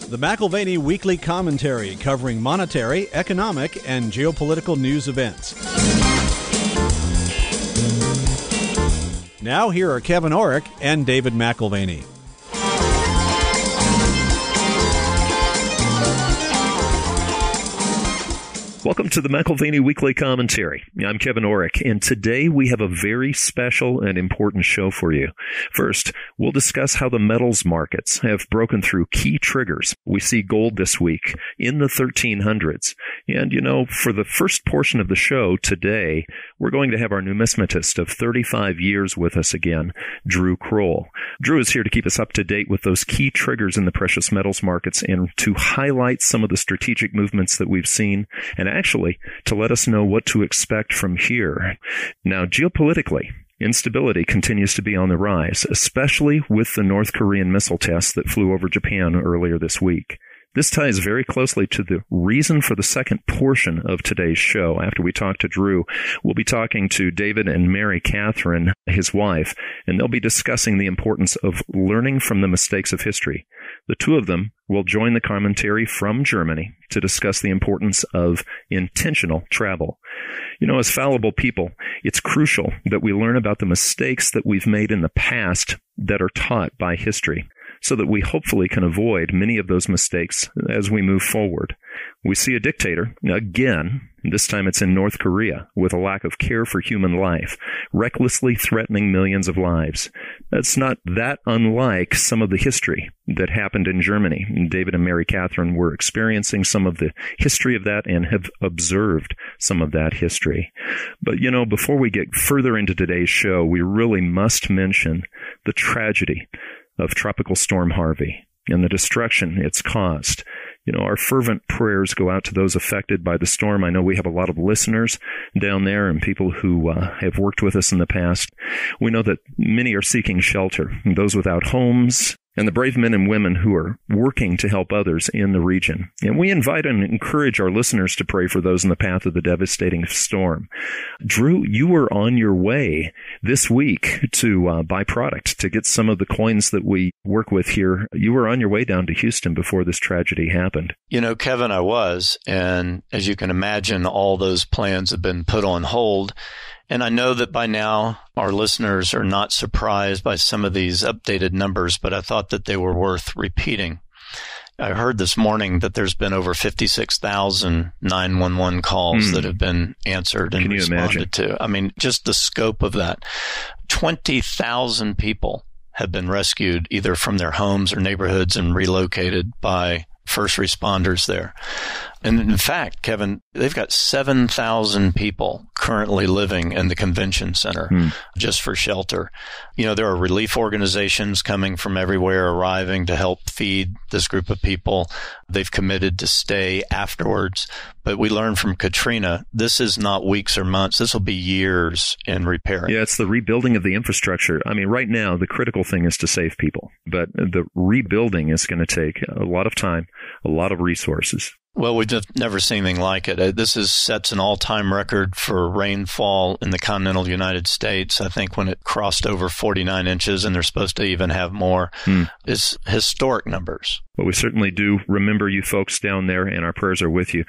The McAlvany Weekly Commentary, covering monetary, economic, and geopolitical news events. Now here are Kevin Orrick and David McAlvany. Welcome to the McAlvany Weekly Commentary. I'm Kevin Orrick, and today we have a very special and important show for you. First, we'll discuss how the metals markets have broken through key triggers. We see gold this week in the 1300s. And, for the first portion of the show today, we're going to have our numismatist of 35 years with us again, Drew Kroll. Drew is here to keep us up to date with those key triggers in the precious metals markets and to highlight some of the strategic movements that we've seen, and actually to let us know what to expect from here. Now, geopolitically, instability continues to be on the rise, especially with the North Korean missile tests that flew over Japan earlier this week. This ties very closely to the reason for the second portion of today's show. After we talk to Drew, we'll be talking to David and Mary Catherine, his wife, and they'll be discussing the importance of learning from the mistakes of history. The two of them will join the commentary from Germany to discuss the importance of intentional travel. As fallible people, it's crucial that we learn about the mistakes that we've made in the past that are taught by history, so that we hopefully can avoid many of those mistakes as we move forward. We see a dictator, again, this time it's in North Korea, with a lack of care for human life, recklessly threatening millions of lives. That's not that unlike some of the history that happened in Germany. David and Mary Catherine were experiencing some of the history of that and have observed some of that history. But, before we get further into today's show, we really must mention the tragedy of Tropical Storm Harvey and the destruction it's caused. Our fervent prayers go out to those affected by the storm. I know we have a lot of listeners down there and people who have worked with us in the past. We know that many are seeking shelter, those without homes, and the brave men and women who are working to help others in the region. And we invite and encourage our listeners to pray for those in the path of the devastating storm. Drew, you were on your way this week to buy product, to get some of the coins that we work with here. You were on your way down to Houston before this tragedy happened. Kevin, I was. And as you can imagine, all those plans have been put on hold. And I know that by now our listeners are not surprised by some of these updated numbers, but I thought that they were worth repeating. I heard this morning that there's been over 56,000 911 calls that have been answered and responded to. I mean, just the scope of that. 20,000 people have been rescued either from their homes or neighborhoods and relocated by first responders there. And in fact, Kevin, they've got 7,000 people currently living in the convention center just for shelter. There are relief organizations coming from everywhere arriving to help feed this group of people. They've committed to stay afterwards. But we learned from Katrina, this is not weeks or months. This will be years in repairing. Yeah, it's the rebuilding of the infrastructure. I mean, right now, the critical thing is to save people. But the rebuilding is going to take a lot of time, a lot of resources. Well, we've just never seen anything like it. This sets an all-time record for rainfall in the continental United States. I think when it crossed over 49 inches, and they're supposed to even have more, it's historic numbers. Well, we certainly do remember you folks down there, and our prayers are with you.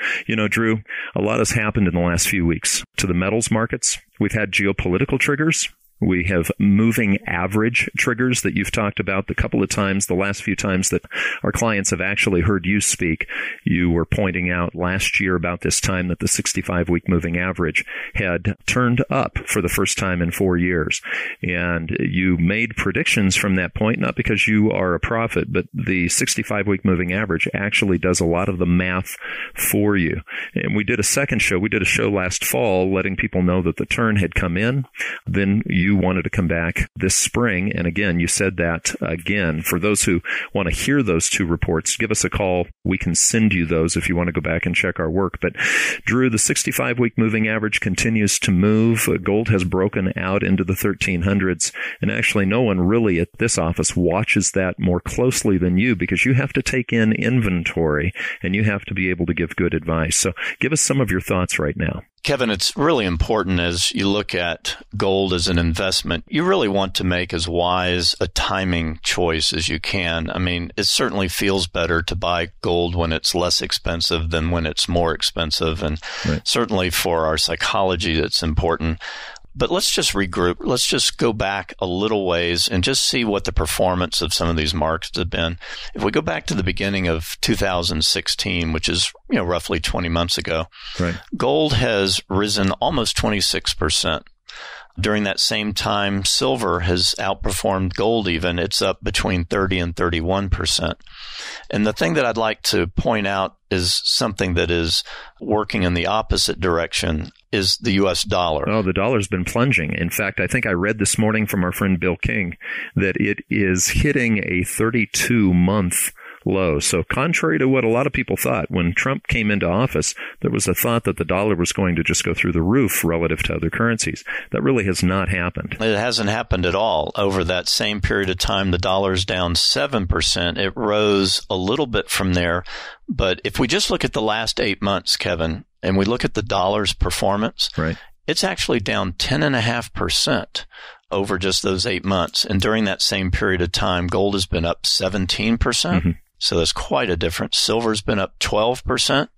Drew, a lot has happened in the last few weeks. To the metals markets, we've had geopolitical triggers. We have moving average triggers that you've talked about the couple of times, the last few times that our clients have actually heard you speak. You were pointing out last year about this time that the 65-week moving average had turned up for the first time in 4 years. And you made predictions from that point, not because you are a prophet, but the 65-week moving average actually does a lot of the math for you. And we did a second show. We did a show last fall letting people know that the turn had come in. Then you wanted to come back this spring. And again, you said that again. For those who want to hear those two reports, give us a call. We can send you those if you want to go back and check our work. But Drew, the 65-week moving average continues to move. Gold has broken out into the 1300s. And actually, no one really at this office watches that more closely than you, because you have to take in inventory and you have to be able to give good advice. So give us some of your thoughts right now. Kevin, it's really important as you look at gold as an investment, you really want to make as wise a timing choice as you can. I mean, it certainly feels better to buy gold when it's less expensive than when it's more expensive. And certainly for our psychology, it's important. But let's just regroup. Let's just go back a little ways and just see what the performance of some of these markets have been. If we go back to the beginning of 2016, which is, roughly 20 months ago, gold has risen almost 26%. During that same time, silver has outperformed gold even. It's up between 30 and 31%. And the thing that I'd like to point out is something that is working in the opposite direction is the U.S. dollar. Oh, the dollar's been plunging. In fact, I think I read this morning from our friend Bill King that it is hitting a 32-month low. So contrary to what a lot of people thought, when Trump came into office, there was a thought that the dollar was going to just go through the roof relative to other currencies. That really has not happened. It hasn't happened at all. Over that same period of time, the dollar's down 7%. It rose a little bit from there. But if we just look at the last 8 months, Kevin, and we look at the dollar's performance, it's actually down 10.5% over just those 8 months. And during that same period of time, gold has been up 17%. So that's quite a difference. Silver's been up 12%.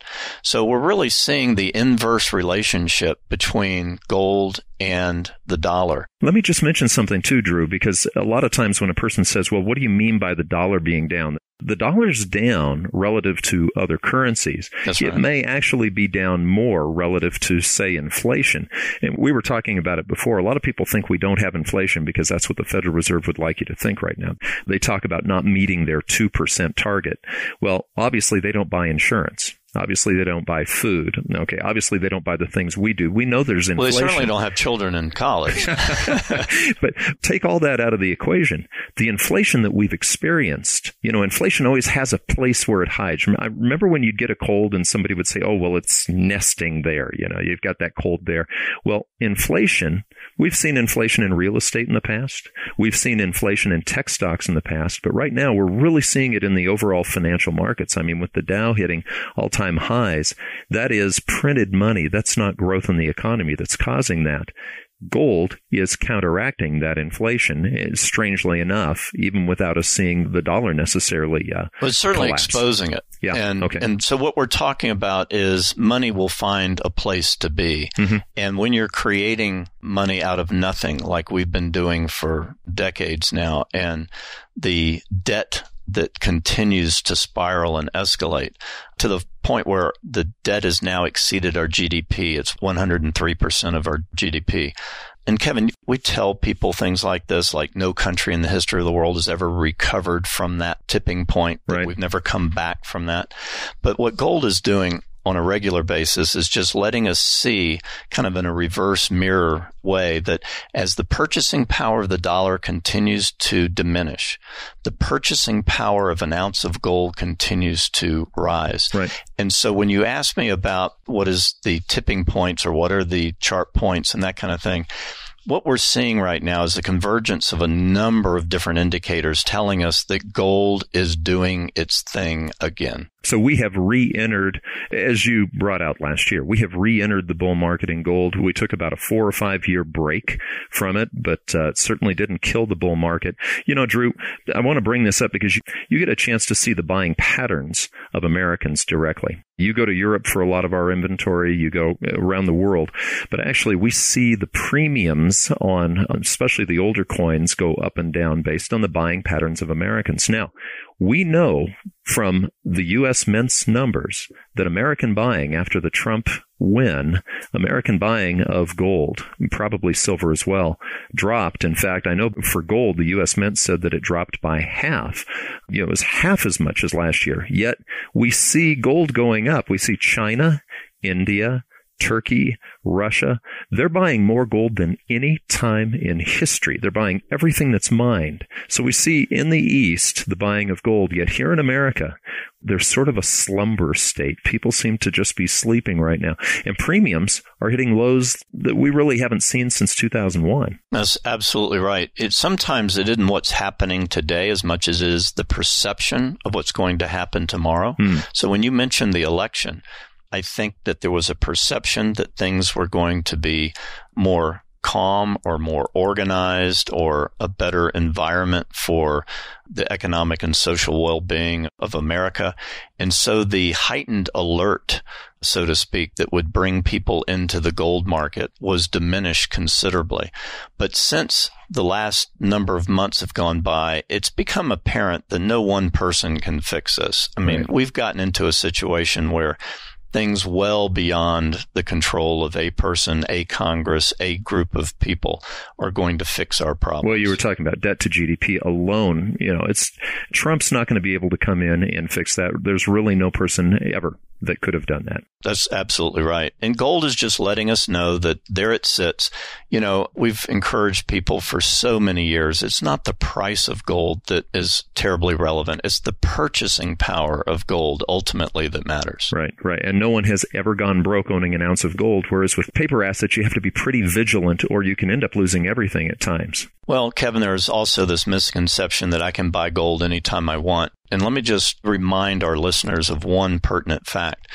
So we're really seeing the inverse relationship between gold and the dollar. Let me just mention something too, Drew, because a lot of times when a person says, well, what do you mean by the dollar being down? The dollar's down relative to other currencies. That's right. It may actually be down more relative to, say, inflation. And we were talking about it before. A lot of people think we don't have inflation because that's what the Federal Reserve would like you to think right now. They talk about not meeting their 2% target. Well, obviously they don't buy insurance. Obviously, they don't buy food. Okay, obviously, they don't buy the things we do. We know there's inflation. Well, they certainly don't have children in college. But take all that out of the equation. The inflation that we've experienced, inflation always has a place where it hides. I remember when you'd get a cold and somebody would say, oh, well, it's nesting there. You've got that cold there. Well, inflation, we've seen inflation in real estate in the past. We've seen inflation in tech stocks in the past. But right now, we're really seeing it in the overall financial markets. I mean, with the Dow hitting all-time highs, that is printed money. That's not growth in the economy that's causing that. Gold is counteracting that inflation, strangely enough, even without us seeing the dollar necessarily well, it's certainly collapse. Exposing it. Yeah. And so what we're talking about is money will find a place to be. And when you're creating money out of nothing, like we've been doing for decades now, and the debt that continues to spiral and escalate to the point where the debt has now exceeded our GDP. It's 103% of our GDP. And Kevin, we tell people things like this, like no country in the history of the world has ever recovered from that tipping point. That we've never come back from that. But what gold is doing on a regular basis is just letting us see kind of in a reverse mirror way that as the purchasing power of the dollar continues to diminish, the purchasing power of an ounce of gold continues to rise. And so when you ask me about what is the tipping points or what are the chart points and that kind of thing, what we're seeing right now is the convergence of a number of different indicators telling us that gold is doing its thing again. So we have re-entered, as you brought out last year, we have re-entered the bull market in gold. We took about a 4 or 5 year break from it, but it certainly didn't kill the bull market. Drew, I want to bring this up because you get a chance to see the buying patterns of Americans directly. You go to Europe for a lot of our inventory. You go around the world. But actually, we see the premiums on, especially the older coins, go up and down based on the buying patterns of Americans. Now, we know from the U.S. Mint's numbers that American buying after the Trump win, American buying of gold, and probably silver as well, dropped. In fact, I know for gold, the U.S. Mint said that it dropped by half. It was half as much as last year. Yet we see gold going up. We see China, India, Turkey, Russia, they're buying more gold than any time in history. They're buying everything that's mined. So we see in the East the buying of gold, yet here in America, there's sort of a slumber state. People seem to just be sleeping right now. And premiums are hitting lows that we really haven't seen since 2001. That's absolutely right. Sometimes it isn't what's happening today as much as it is the perception of what's going to happen tomorrow. So when you mentioned the election, I think that there was a perception that things were going to be more calm or more organized or a better environment for the economic and social well-being of America. And so the heightened alert, so to speak, that would bring people into the gold market was diminished considerably. But since the last number of months have gone by, it's become apparent that no one person can fix this. I mean, we've gotten into a situation where things well beyond the control of a person, a Congress, a group of people are going to fix our problems. Well, you were talking about debt to GDP alone. Trump's not going to be able to come in and fix that. There's really no person ever that could have done that. That's absolutely right. And gold is just letting us know that there it sits. We've encouraged people for so many years. It's not the price of gold that is terribly relevant. It's the purchasing power of gold ultimately that matters. Right. And no one has ever gone broke owning an ounce of gold, whereas with paper assets, you have to be pretty vigilant or you can end up losing everything at times. Well, Kevin, there's also this misconception that I can buy gold anytime I want. And let me just remind our listeners of one pertinent fact.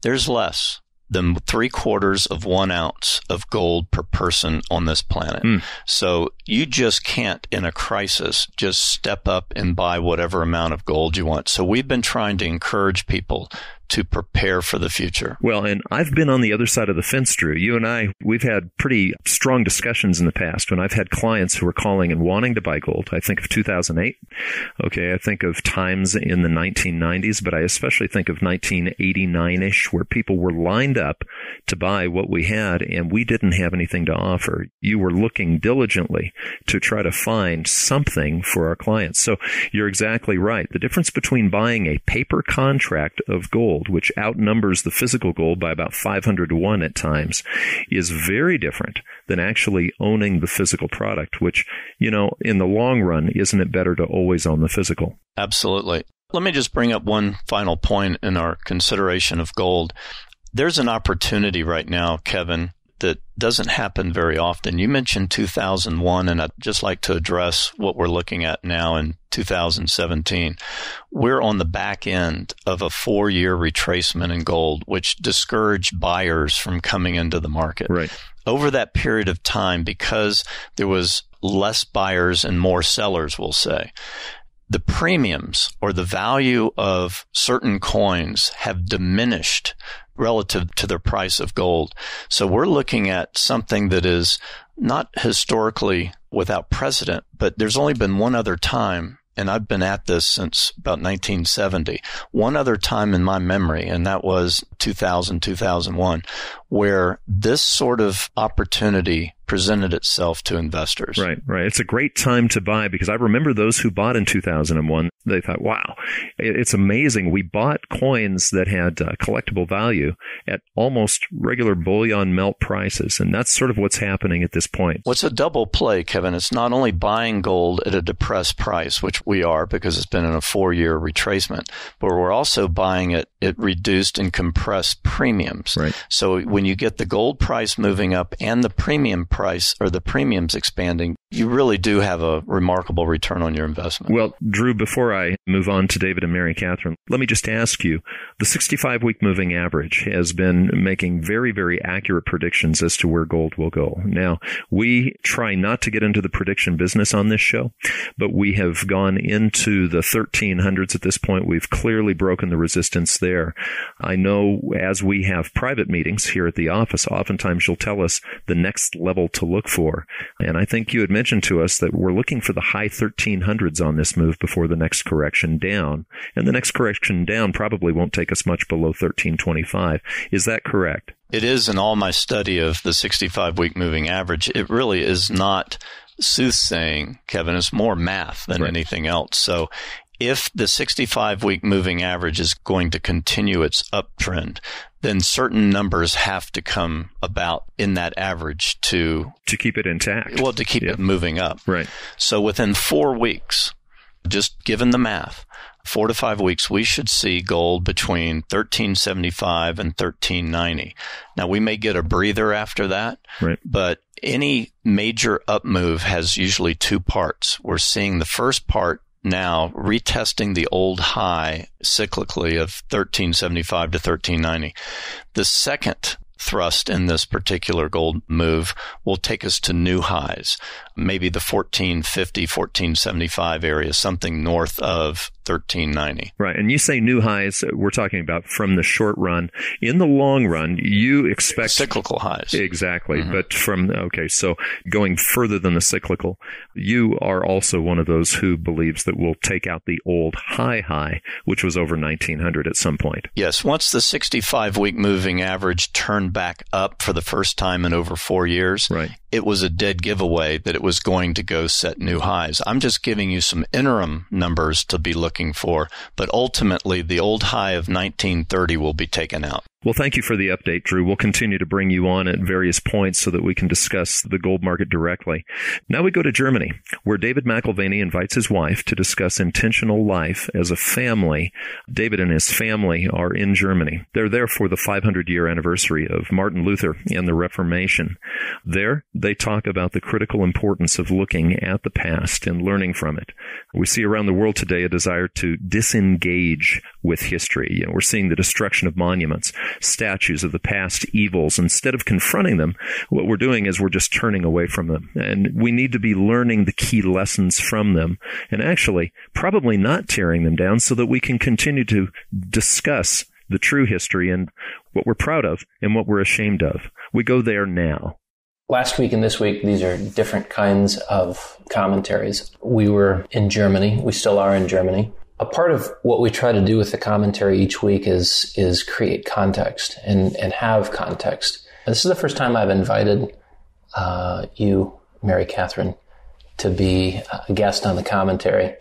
There's less than 3/4 of 1 ounce of gold per person on this planet. So you just can't, in a crisis, just step up and buy whatever amount of gold you want. So we've been trying to encourage people to prepare for the future. Well, and I've been on the other side of the fence, Drew. You and I, we've had pretty strong discussions in the past when I've had clients who were calling and wanting to buy gold. I think of 2008. Okay, I think of times in the 1990s, but I especially think of 1989-ish, where people were lined up to buy what we had, and we didn't have anything to offer. You were looking diligently to try to find something for our clients. So you're exactly right. The difference between buying a paper contract of gold, which outnumbers the physical gold by about 500 to 1 at times, is very different than actually owning the physical product, which, in the long run, isn't it better to always own the physical? Absolutely. Let me just bring up one final point in our consideration of gold. There's an opportunity right now, Kevin, that doesn't happen very often. You mentioned 2001, and I'd just like to address what we're looking at now in 2017. We're on the back end of a 4-year retracement in gold, which discouraged buyers from coming into the market. Right. Over that period of time, because there was less buyers and more sellers, we'll say, the premiums or the value of certain coins have diminished relative to their price of gold. So we're looking at something that is not historically without precedent, but there's only been one other time, and I've been at this since about 1970, one other time in my memory, and that was 2000, 2001, where this sort of opportunity presented itself to investors. Right. It's a great time to buy because I remember those who bought in 2001, they thought, wow, it's amazing. We bought coins that had collectible value at almost regular bullion melt prices. And that's sort of what's happening at this point. What's a double play, Kevin? It's not only buying gold at a depressed price, which we are because it's been in a 4-year retracement, but we're also buying it at reduced and compressed premiums. Right. So when you get the gold price moving up and the premium price or the premiums expanding, you really do have a remarkable return on your investment. Well, Drew, before I move on to David and Mary Catherine, let me just ask you, the 65-week moving average has been making very, very accurate predictions as to where gold will go. Now, we try not to get into the prediction business on this show, but we have gone into the 1300s at this point. We've clearly broken the resistance there. I know as we have private meetings here at the office, oftentimes you'll tell us the next level to look for. And I think you had mentioned to us that we're looking for the high 1300s on this move before the next correction down. And the next correction down probably won't take us much below 1325. Is that correct? It is. In all my study of the 65-week moving average, it really is not soothsaying, Kevin. It's more math than anything else. So if the 65-week moving average is going to continue its uptrend, then certain numbers have to come about in that average to keep it intact. Well, to keep it moving up. Right. So within 4 weeks, just given the math, 4 to 5 weeks, we should see gold between 1375 and 1390. Now, we may get a breather after that, but any major up move has usually 2 parts. We're seeing the first part now retesting the old high cyclically of 1375 to 1390. The second thrust in this particular gold move will take us to new highs, maybe the 1450, 1475 area, something north of 1390. Right. And you say new highs, we're talking about from the short run. In the long run, you expect cyclical highs. Exactly. Mm-hmm. But so going further than the cyclical, you are also one of those who believes that we'll take out the old high, which was over 1900 at some point. Yes. Once the 65-week moving average turned back up for the first time in over 4 years, right, it was a dead giveaway that it was going to go set new highs. I'm just giving you some interim numbers to be looking for, but ultimately the old high of 1930 will be taken out. Well, thank you for the update, Drew. We'll continue to bring you on at various points so that we can discuss the gold market directly. Now we go to Germany, where David McAlvany invites his wife to discuss intentional life as a family. David and his family are in Germany. They're there for the 500-year anniversary of Martin Luther and the Reformation. There, they talk about the critical importance of looking at the past and learning from it. We see around the world today a desire to disengage with history. We're seeing the destruction of monuments, statues of the past evils. Instead of confronting them, what we're doing is we're just turning away from them. And we need to be learning the key lessons from them and actually probably not tearing them down so that we can continue to discuss the true history and what we're proud of and what we're ashamed of. We go there now. Last week and this week, these are different kinds of commentaries. We were in Germany. We still are in Germany. A part of what we try to do with the commentary each week is create context and have context. This is the first time I've invited you, Mary Catherine, to be a guest on the commentary.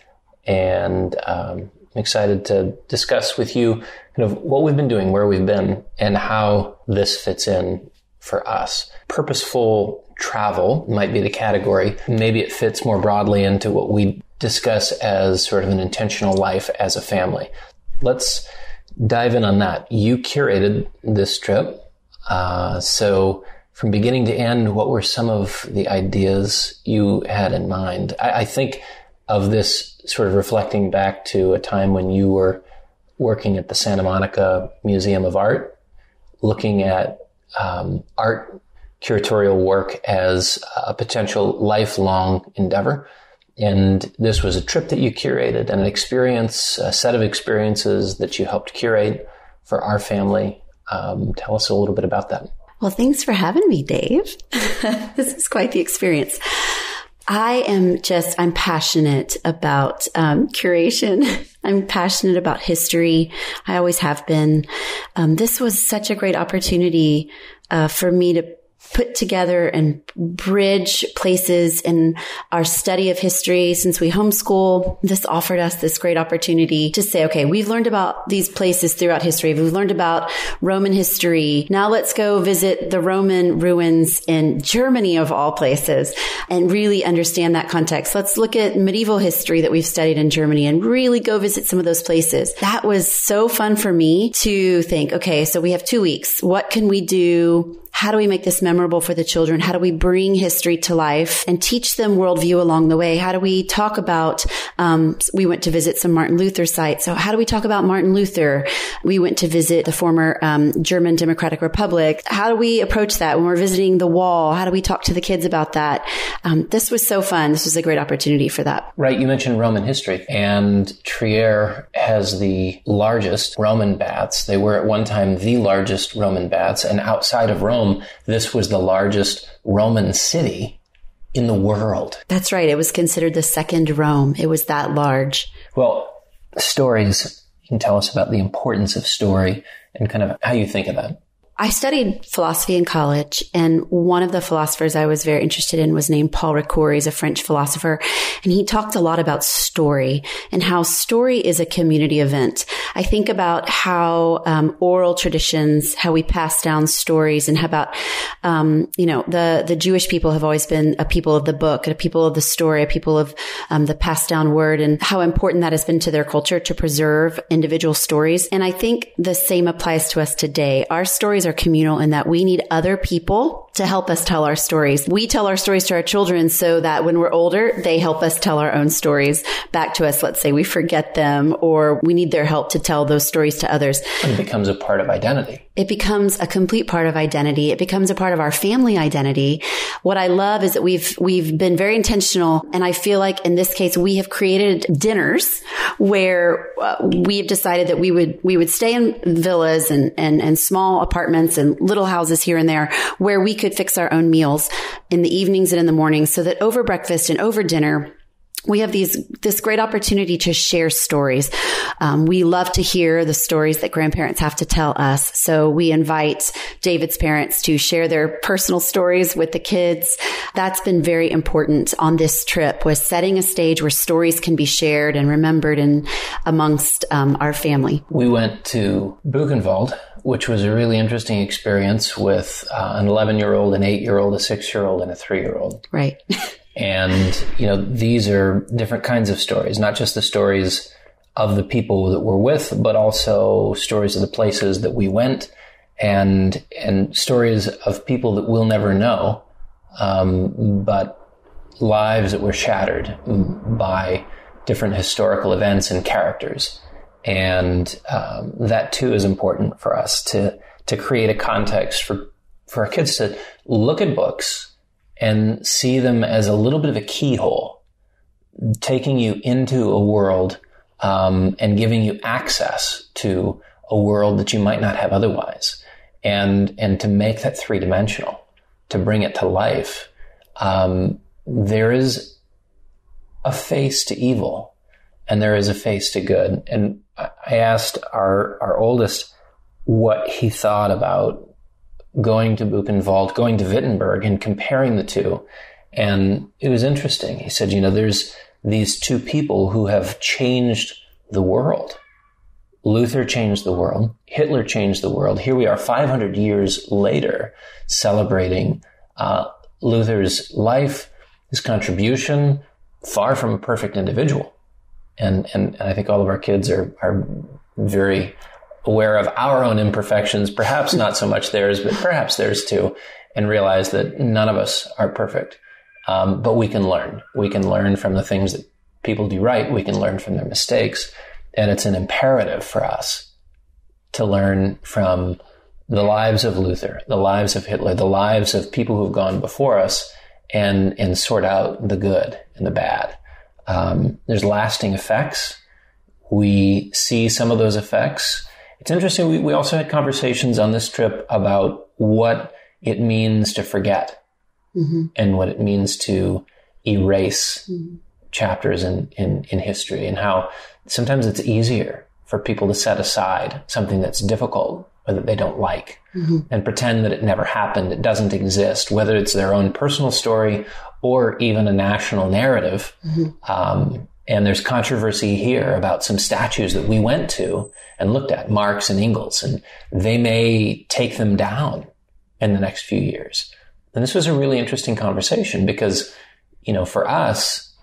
And I'm excited to discuss with you kind of what we've been doing, where we've been, and how this fits in for us. Purposeful travel might be the category. Maybe it fits more broadly into what we discuss as sort of an intentional life as a family. Let's dive in on that. You curated this trip. So from beginning to end, what were some of the ideas you had in mind? I think of this sort of reflecting back to a time when you were working at the Santa Monica Museum of Art, looking at art curatorial work as a potential lifelong endeavor. And this was a trip that you curated and an experience, a set of experiences that you helped curate for our family. Tell us a little bit about that. Well, thanks for having me, Dave. This is quite the experience. I'm passionate about curation. I'm passionate about history. I always have been. This was such a great opportunity for me to put together and bridge places in our study of history. Since we homeschool, this offered us this great opportunity to say, okay, we've learned about these places throughout history. We've learned about Roman history. Now let's go visit the Roman ruins in Germany, of all places, and really understand that context. Let's look at medieval history that we've studied in Germany and really go visit some of those places. That was so fun for me to think, okay, so we have 2 weeks. What can we do? How do we make this memorable for the children? How do we bring history to life and teach them worldview along the way? How do we talk about, we went to visit some Martin Luther sites. So how do we talk about Martin Luther? We went to visit the former German Democratic Republic. How do we approach that when we're visiting the wall? How do we talk to the kids about that? This was so fun. This was a great opportunity for that. Right. You mentioned Roman history, and Trier has the largest Roman baths. They were at one time the largest Roman baths, and outside of Rome, this was the largest Roman city in the world. That's right. It was considered the second Rome. It was that large. Well, stories, you can tell us about the importance of story and kind of how you think of that. I studied philosophy in college, and one of the philosophers I was very interested in was named Paul Ricoeur. He's a French philosopher, and he talked a lot about story and how story is a community event. I think about how oral traditions, how we pass down stories, and how about the Jewish people have always been a people of the book, a people of the story, a people of the passed down word, and how important that has been to their culture to preserve individual stories. And I think the same applies to us today. Our stories are communal in that we need other people to help us tell our stories. We tell our stories to our children so that when we're older, they help us tell our own stories back to us. Let's say we forget them or we need their help to tell those stories to others. It becomes a part of identity. It becomes a complete part of identity. It becomes a part of our family identity. What I love is that we've been very intentional. And I feel like in this case, we have created dinners where we have decided that we would stay in villas and small apartments and little houses here and there where we could fix our own meals in the evenings and in the mornings, so that over breakfast and over dinner, we have this great opportunity to share stories. We love to hear the stories that grandparents have to tell us. So we invite David's parents to share their personal stories with the kids. That's been very important on this trip, was setting a stage where stories can be shared and remembered amongst our family. We went to Buchenwald, which was a really interesting experience with an 11-year-old, an 8-year-old, a 6-year-old, and a 3-year-old. Right. And, these are different kinds of stories, not just the stories of the people that we're with, but also stories of the places that we went and stories of people that we'll never know, but lives that were shattered by different historical events and characters. And that too is important for us to create a context for our kids to look at books and see them as a little bit of a keyhole, taking you into a world and giving you access to a world that you might not have otherwise. And to make that three-dimensional, to bring it to life. There is a face to evil and there is a face to good. And I asked our oldest what he thought about going to Buchenwald, going to Wittenberg, and comparing the two. And it was interesting. He said, there's these two people who have changed the world. Luther changed the world. Hitler changed the world. Here we are 500 years later celebrating Luther's life, his contribution, far from a perfect individual. And I think all of our kids are very aware of our own imperfections, perhaps not so much theirs, but perhaps theirs too, and realize that none of us are perfect. But we can learn. We can learn from the things that people do right. We can learn from their mistakes. And it's an imperative for us to learn from the lives of Luther, the lives of Hitler, the lives of people who've gone before us, and sort out the good and the bad. There's lasting effects. We see some of those effects. It's interesting. We also had conversations on this trip about what it means to forget and what it means to erase chapters in history, and how sometimes it's easier for people to set aside something that's difficult or that they don't like and pretend that it never happened, it doesn't exist, whether it's their own personal story or even a national narrative. And there's controversy here about some statues that we went to and looked at, Marx and Engels, and they may take them down in the next few years. And this was a really interesting conversation because, for us,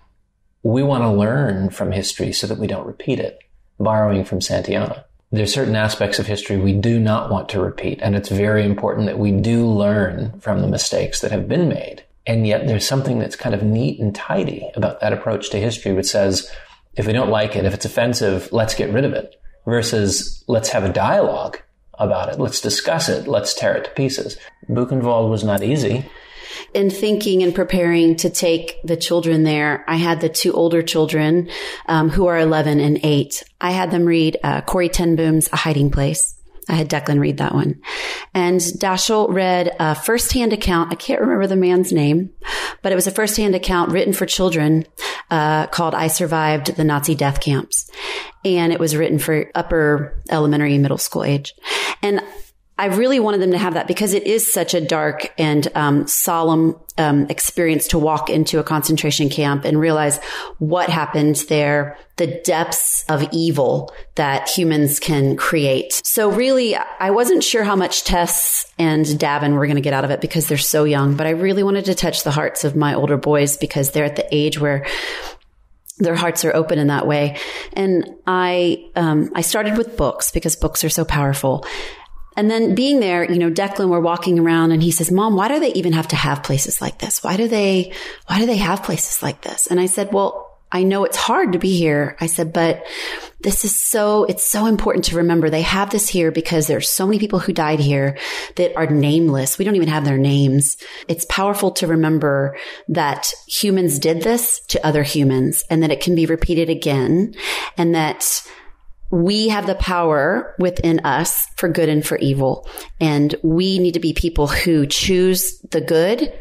we want to learn from history so that we don't repeat it, borrowing from Santayana. There's certain aspects of history we do not want to repeat, and it's very important that we do learn from the mistakes that have been made. And yet there's something that's kind of neat and tidy about that approach to history, which says, if we don't like it, if it's offensive, let's get rid of it, versus let's have a dialogue about it. Let's discuss it. Let's tear it to pieces. Buchenwald was not easy. In thinking and preparing to take the children there, I had the two older children who are 11 and 8. I had them read Corrie ten Boom's A Hiding Place. I had Declan read that one. And Dashiell read a firsthand account. I can't remember the man's name, but it was a firsthand account written for children called I Survived the Nazi Death Camps. And it was written for upper elementary and middle school age. And I really wanted them to have that because it is such a dark and solemn experience to walk into a concentration camp and realize what happened there, the depths of evil that humans can create. So really, I wasn't sure how much Tess and Davin were going to get out of it because they're so young, but I really wanted to touch the hearts of my older boys because they're at the age where their hearts are open in that way. And I started with books because books are so powerful. And then being there, Declan, we're walking around and he says, Mom, why do they even have to have places like this? Why do they have places like this? And I said, well, I know it's hard to be here. I said, but it's so important to remember they have this here because there's so many people who died here that are nameless. We don't even have their names. It's powerful to remember that humans did this to other humans and that it can be repeated again, and that we have the power within us for good and for evil. And we need to be people who choose the good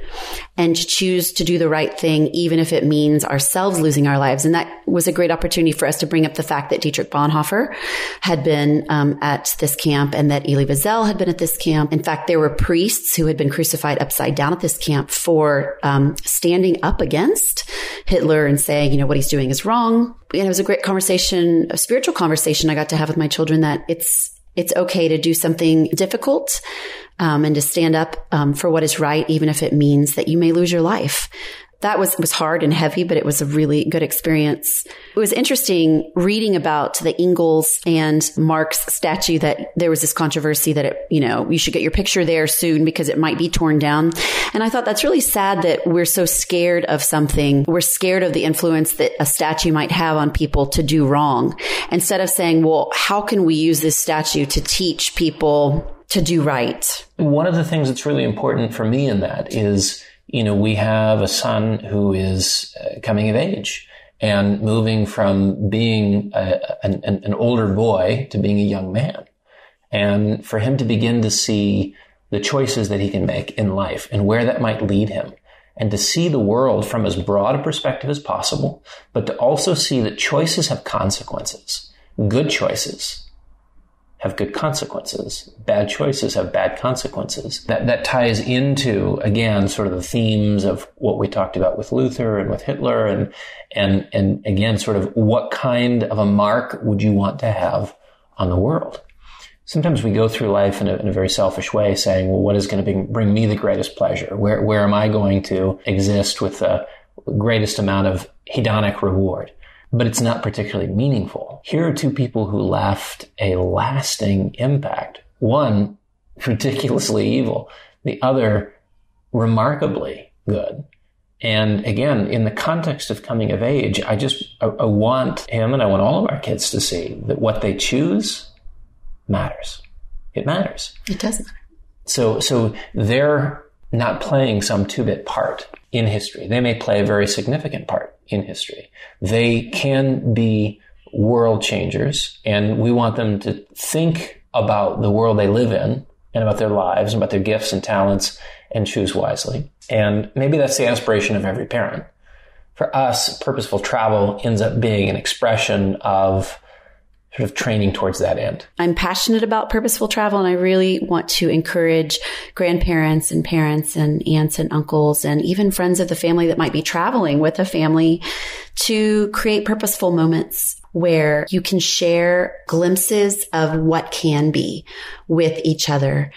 and choose to do the right thing, even if it means ourselves losing our lives. And that was a great opportunity for us to bring up the fact that Dietrich Bonhoeffer had been at this camp and that Elie Wiesel had been at this camp. In fact, there were priests who had been crucified upside down at this camp for standing up against Hitler and saying, what he's doing is wrong. And it was a great conversation, a spiritual conversation I got to have with my children, that it's okay to do something difficult and to stand up for what is right, even if it means that you may lose your life. That was hard and heavy, but it was a really good experience. It was interesting reading about the Engels and Marx statue, that there was this controversy that you should get your picture there soon because it might be torn down. And I thought that's really sad that we're so scared of something. We're scared of the influence that a statue might have on people to do wrong, instead of saying, well, how can we use this statue to teach people to do right? One of the things that's really important for me in that is, we have a son who is coming of age and moving from being an older boy to being a young man. And for him to begin to see the choices that he can make in life and where that might lead him, and to see the world from as broad a perspective as possible, but to also see that choices have consequences. Good choices have good consequences. Bad choices have bad consequences. That ties into, again, sort of the themes of what we talked about with Luther and with Hitler, and again, sort of what kind of a mark would you want to have on the world? Sometimes we go through life in a very selfish way, saying, well, what is going to bring me the greatest pleasure? Where am I going to exist with the greatest amount of hedonic reward? But it's not particularly meaningful. Here are two people who left a lasting impact. One, ridiculously evil. The other, remarkably good. And again, in the context of coming of age, I want him and I want all of our kids to see that what they choose matters. It matters. It does matter. So they're not playing some 2-bit part in history. They may play a very significant part in history. They can be world changers, and we want them to think about the world they live in and about their lives and about their gifts and talents and choose wisely. And maybe that's the aspiration of every parent. For us, purposeful travel ends up being an expression of sort of training towards that end. I'm passionate about purposeful travel, and I really want to encourage grandparents and parents and aunts and uncles and even friends of the family that might be traveling with a family to create purposeful moments where you can share glimpses of what can be with each other,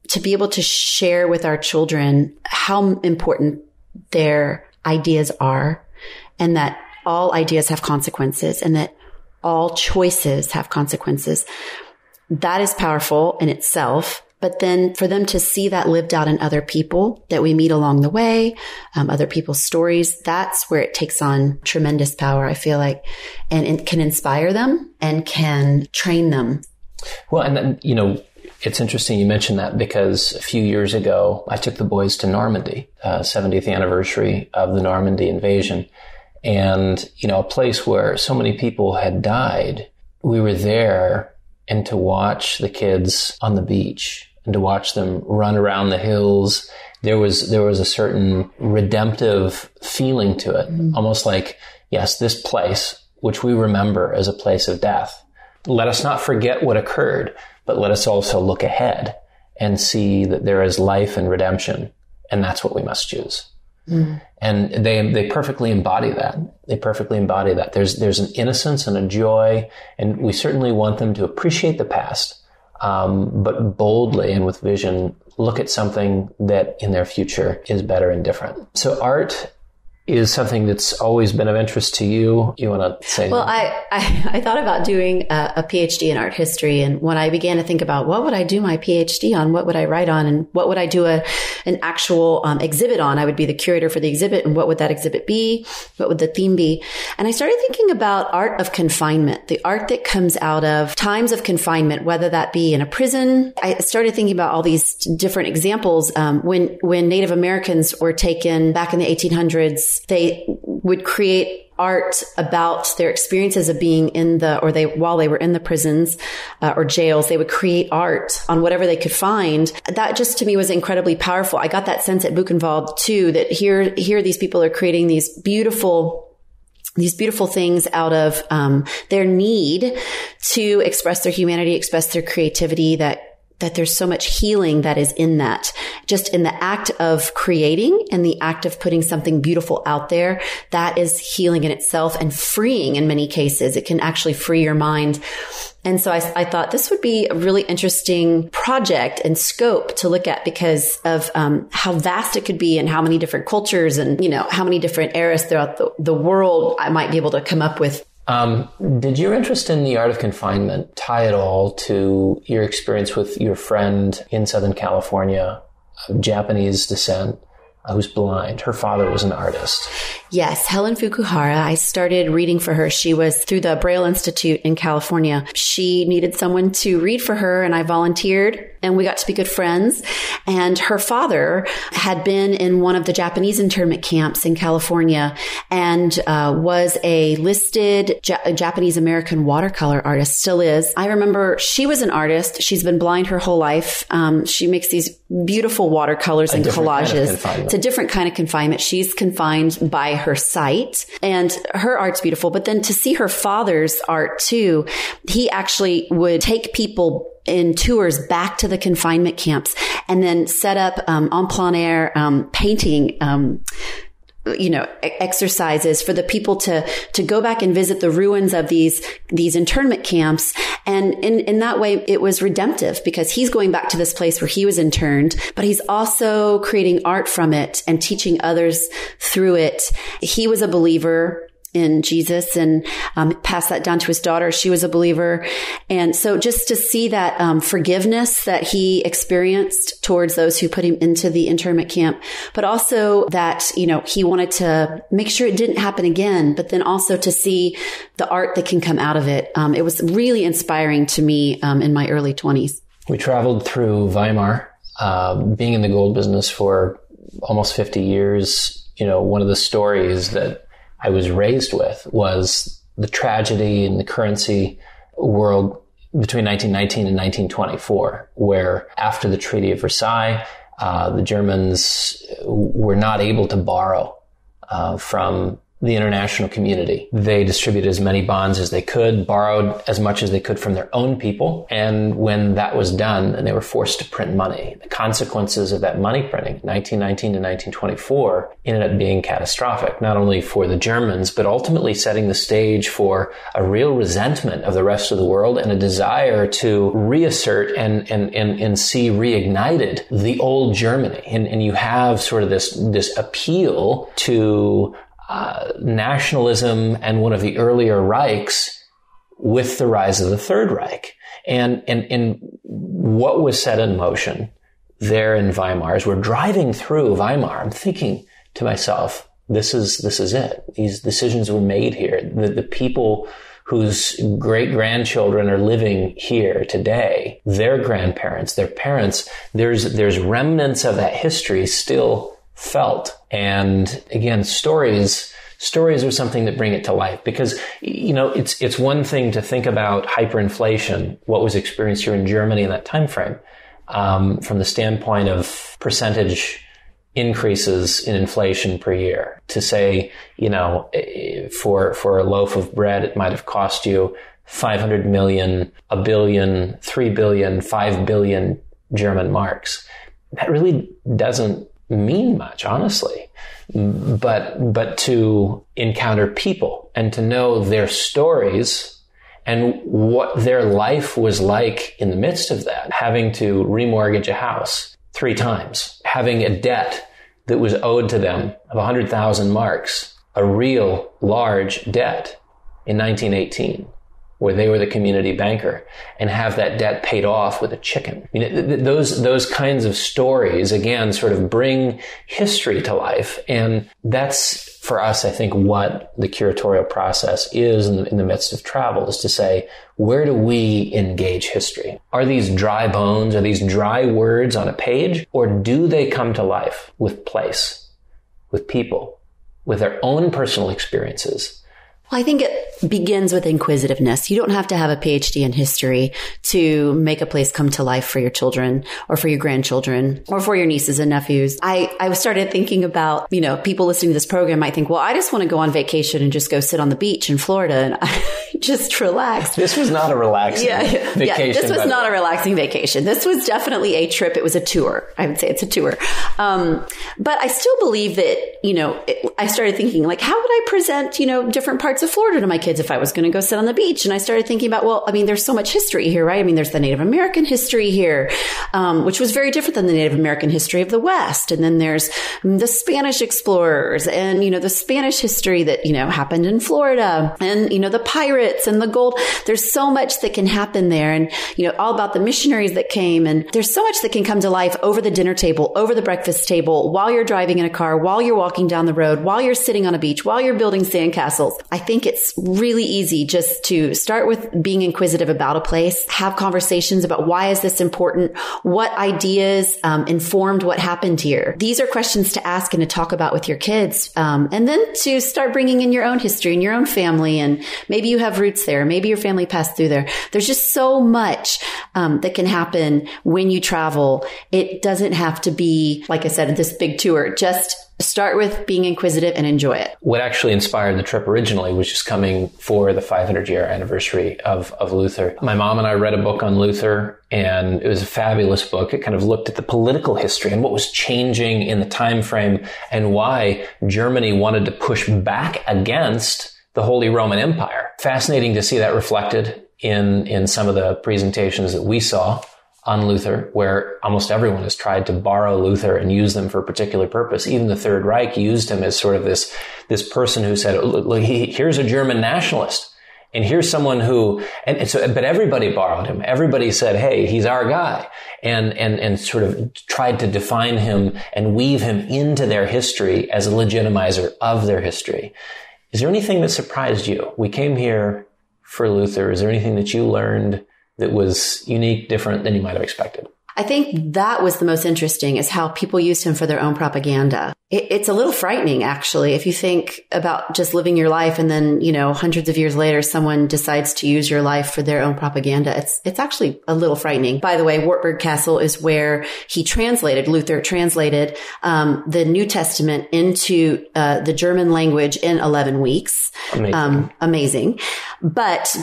to be able to share with our children how important their ideas are, and that all ideas have consequences, and that all choices have consequences. That is powerful in itself. But then for them to see that lived out in other people that we meet along the way, other people's stories, that's where it takes on tremendous power, I feel like, and it can inspire them and can train them. Well, and then, it's interesting you mentioned that, because a few years ago, I took the boys to Normandy, 70th anniversary of the Normandy invasion. And, a place where so many people had died. We were there, and to watch the kids on the beach and to watch them run around the hills, there was a certain redemptive feeling to it. Almost like, yes, this place, which we remember as a place of death, let us not forget what occurred, but let us also look ahead and see that there is life and redemption. And that's what we must choose. And they perfectly embody that. They perfectly embody that. There's an innocence and a joy, and we certainly want them to appreciate the past, but boldly and with vision look at something that in their future is better and different. So art is something that's always been of interest to you. You want to say? Well, I thought about doing a PhD in art history. And when I began to think about what would I do my PhD on, what would I write on, and what would I do an actual exhibit on, I would be the curator for the exhibit. And what would that exhibit be? What would the theme be? And I started thinking about art of confinement, the art that comes out of times of confinement, whether that be in a prison. I started thinking about all these different examples. When Native Americans were taken back in the 1800s, they would create art about their experiences of being while they were in the prisons or jails. They would create art on whatever they could find. That just to me was incredibly powerful. I got that sense at Buchenwald too, that here these people are creating these beautiful things out of their need to express their humanity, express their creativity, that there's so much healing that is in that. Just in the act of creating and the act of putting something beautiful out there, that is healing in itself and freeing in many cases. It can actually free your mind. And so I thought this would be a really interesting project and scope to look at because of how vast it could be and how many different cultures and, how many different eras throughout the world I might be able to come up with. Did your interest in the art of confinement tie at all to your experience with your friend in Southern California of Japanese descent who's blind? Her father was an artist. Yes, Helen Fukuhara. I started reading for her. She was through the Braille Institute in California. She needed someone to read for her, and I volunteered, and we got to be good friends. And her father had been in one of the Japanese internment camps in California and was a listed Japanese American watercolor artist, still is. I remember she was an artist. She's been blind her whole life. She makes these beautiful watercolors and collages. It's a different kind of confinement. She's confined by her sight, and her art's beautiful. But then to see her father's art too, he actually would take people in tours back to the confinement camps and then set up en plein air painting exercises for the people to go back and visit the ruins of these internment camps. And in that way, it was redemptive because he's going back to this place where he was interned, but he's also creating art from it and teaching others through it. He was a believer in Jesus and passed that down to his daughter. She was a believer. And so just to see that forgiveness that he experienced towards those who put him into the internment camp, but also that, he wanted to make sure it didn't happen again, but then also to see the art that can come out of it. It was really inspiring to me in my early 20s. We traveled through Weimar, being in the gold business for almost 50 years. One of the stories that I was raised with was the tragedy in the currency world between 1919 and 1924, where after the Treaty of Versailles, the Germans were not able to borrow from the international community. They distributed as many bonds as they could, borrowed as much as they could from their own people. And when that was done, and they were forced to print money, the consequences of that money printing, 1919 to 1924, ended up being catastrophic, not only for the Germans, but ultimately setting the stage for a real resentment of the rest of the world and a desire to reassert and see reignited the old Germany. And you have sort of this appeal to nationalism and one of the earlier Reichs with the rise of the Third Reich. And what was set in motion there in Weimar, as we're driving through Weimar, I'm thinking to myself, this is it. These decisions were made here. The people whose great-grandchildren are living here today, their grandparents, their parents, there's remnants of that history still felt. And again, stories are something that bring it to life, because, it's one thing to think about hyperinflation, what was experienced here in Germany in that time frame, from the standpoint of percentage increases in inflation per year. To say, for a loaf of bread, it might have cost you 500 million, a billion, 3 billion, 5 billion German marks. That really doesn't mean much, honestly, but to encounter people and to know their stories and what their life was like in the midst of that, having to remortgage a house 3 times, having a debt that was owed to them of 100,000 marks, a real large debt in 1918, where they were the community banker, and have that debt paid off with a chicken. I mean, those kinds of stories, again, sort of bring history to life. And that's, for us, I think, what the curatorial process is in the midst of travel, is to say, where do we engage history? Are these dry bones? Are these dry words on a page? Or do they come to life with place, with people, with their own personal experiences? Well, I think it begins with inquisitiveness. You don't have to have a PhD in history to make a place come to life for your children or for your grandchildren or for your nieces and nephews. I started thinking about, people listening to this program might think, well, I just want to go on vacation and just go sit on the beach in Florida and just relax. This was not a relaxing vacation. Yeah, this was not a relaxing vacation. This was definitely a trip. It was a tour. I would say it's a tour. But I still believe that, I started thinking, like, how would I present, different parts of Florida to my kids if I was going to go sit on the beach? And I started thinking about, there's so much history here, right? There's the Native American history here, which was very different than the Native American history of the West. And then there's the Spanish explorers and, the Spanish history that, happened in Florida and, the pirates and the gold. There's so much that can happen there. And, all about the missionaries that came. And there's so much that can come to life over the dinner table, over the breakfast table, while you're driving in a car, while you're walking down the road, while you're sitting on a beach, while you're building sandcastles. I think it's really easy just to start with being inquisitive about a place, have conversations about why is this important? What ideas informed what happened here? These are questions to ask and to talk about with your kids. And then to start bringing in your own history and your own family. And maybe you have roots there. Maybe your family passed through there. There's just so much that can happen when you travel. It doesn't have to be, like I said, this big tour. Just start with being inquisitive and enjoy it. What actually inspired the trip originally was just coming for the 500-year anniversary of Luther. My mom and I read a book on Luther, and it was a fabulous book. It kind of looked at the political history and what was changing in the time frame and why Germany wanted to push back against the Holy Roman Empire. Fascinating to see that reflected in some of the presentations that we saw on Luther, where almost everyone has tried to borrow Luther and use them for a particular purpose. Even the Third Reich used him as sort of this person who said, look, here's a German nationalist. And here's someone but everybody borrowed him. Everybody said, hey, he's our guy. And sort of tried to define him and weave him into their history as a legitimizer of their history. Is there anything that surprised you? We came here for Luther. Is there anything that you learned that was unique, different than you might have expected? I think that was the most interesting, is how people used him for their own propaganda. It's a little frightening, actually, if you think about just living your life and then, hundreds of years later, someone decides to use your life for their own propaganda. It's actually a little frightening. By the way, Wartburg Castle is where Luther translated the New Testament into the German language in 11 weeks. Amazing. But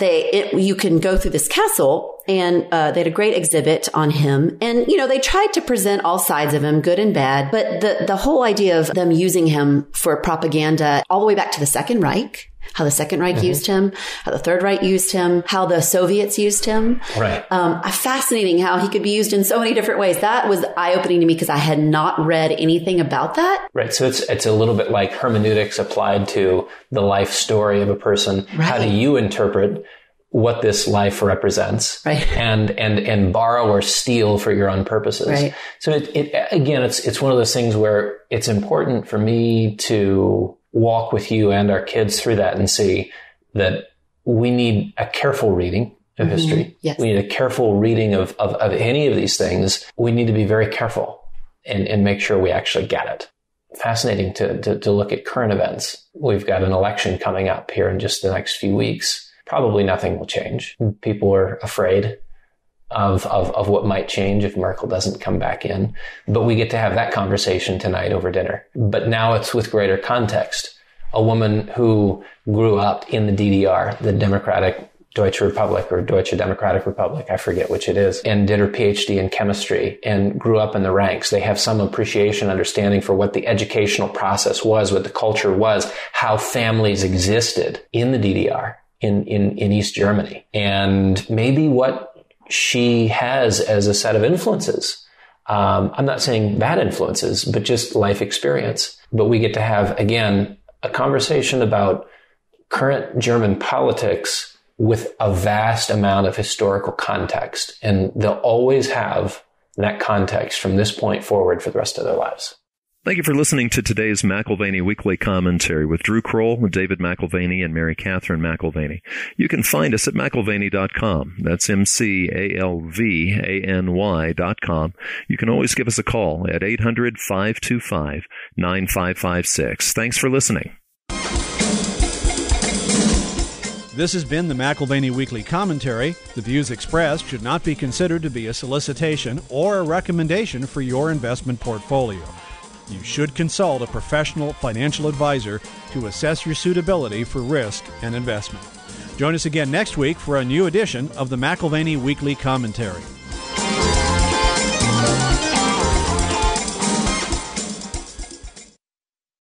you can go through this castle, and they had a great exhibit on him. And, they tried to present all sides of him, good and bad. But the whole idea of them using him for propaganda all the way back to the Second Reich, how the Second Reich used him, how the Third Reich used him, how the Soviets used him. Right. Fascinating how he could be used in so many different ways. That was eye-opening to me because I had not read anything about that. Right. So it's a little bit like hermeneutics applied to the life story of a person. Right. How do you interpret what this life represents, right, and borrow or steal for your own purposes. Right. So it's one of those things where it's important for me to walk with you and our kids through that and see that we need a careful reading of history. Yes. We need a careful reading of any of these things. We need to be very careful and make sure we actually get it. Fascinating to look at current events. We've got an election coming up here in just the next few weeks. Probably nothing will change. People are afraid of what might change if Merkel doesn't come back in. But we get to have that conversation tonight over dinner. But now it's with greater context. A woman who grew up in the DDR, the Democratic Deutsche Republic or Deutsche Democratic Republic, I forget which it is, and did her PhD in chemistry and grew up in the ranks. They have some appreciation, understanding for what the educational process was, what the culture was, how families existed in the DDR. In East Germany, and maybe what she has as a set of influences I'm not saying bad influences, but just life experience. But we get to have, again, a conversation about current German politics with a vast amount of historical context. And they'll always have that context from this point forward for the rest of their lives. Thank you for listening to today's McAlvany Weekly Commentary with Drew Kroll, David McAlvany, and Mary Catherine McAlvany. You can find us at McAlvany.com. That's McAlvany.com. You can always give us a call at 800-525-9556. Thanks for listening. This has been the McAlvany Weekly Commentary. The views expressed should not be considered to be a solicitation or a recommendation for your investment portfolio. You should consult a professional financial advisor to assess your suitability for risk and investment. Join us again next week for a new edition of the McAlvany Weekly Commentary.